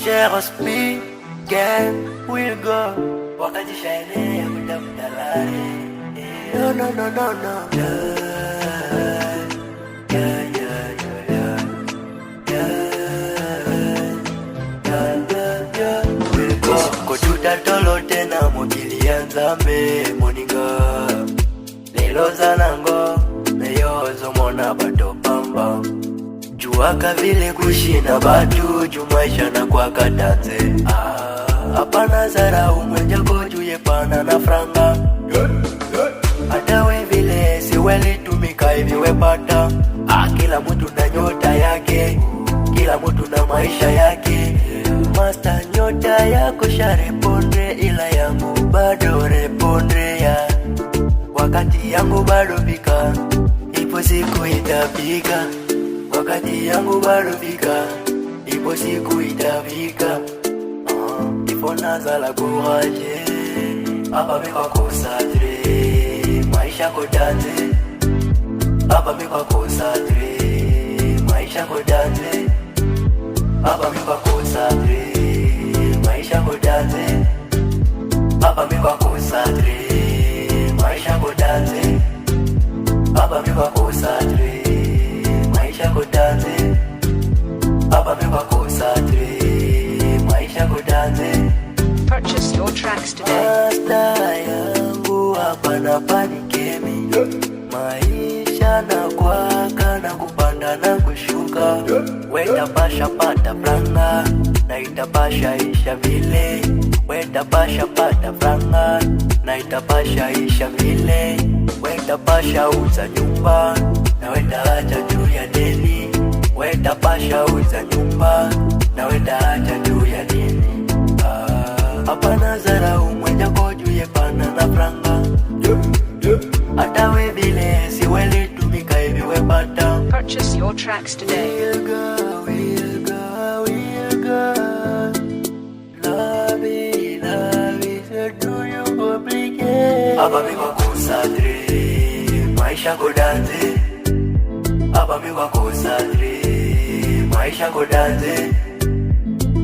Share speed, game will go. Wakati shaine ya mdamdalare. No, no, no, no, no. Kochuta tolo tena mokili ya Nzambe moninga. Lelo zanango meyozo mona bato pamba. Juaka vile kushina batu jumaisha na kwa katanze. Hapana zarau mwenja kojuye pana na franga. Atawe vile siweli tumika hivi wepata. Kila mtu na nyota yake, kila mtu na maisha yake. Master nyota yako sharepondre, ila yangu bado repondre ya. Wakati yangu bado pika, ipo siku itapika. Wakati yangu bado pika, ipo siku itapika. Ifo nazala courage, hapa mekwa concentre, maisha kodanze. Hapa mekwa concentre, maisha kodanze. Hapa mekwa concentre, maisha kodanze. Hapa mekwa concentre, maisha kodanze. Hapa mekwa concentre, maisha kodanze. Hapa mekwa concentre, maisha kodanze. Purchase your tracks today. Master yangu hapa na panikemi. Maisha na kwaka na kupanda na kushuka. Wenda pasha pata franga, na itapasha isha vile. Wenda pasha pata franga, na itapasha isha vile. Wenda pasha uza nyumba, na wenda acha juu ya deni. Wenda pasha uza nyumba, na wenda acha juu ya deni. Hapana zarau mwenja kojuye pana na franga. Atawe vile siweli tumika hivi wepata. Purchase your tracks today. We'll go, we'll go, we'll go. Love it, so do you complicate? Hapa mekwa concentre, maisha kodanze. Hapa mekwa concentre, maisha kodanze.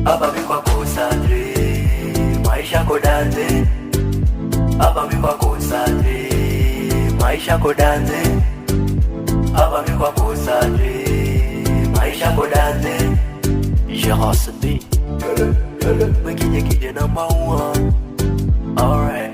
Hapa mekwa concentre, maisha kodanze. Hapa mekwa concentre, maisha kodanze. Hapa mekwa concentre, maisha kodanze. Share speed, mwingine kije number one. Alright.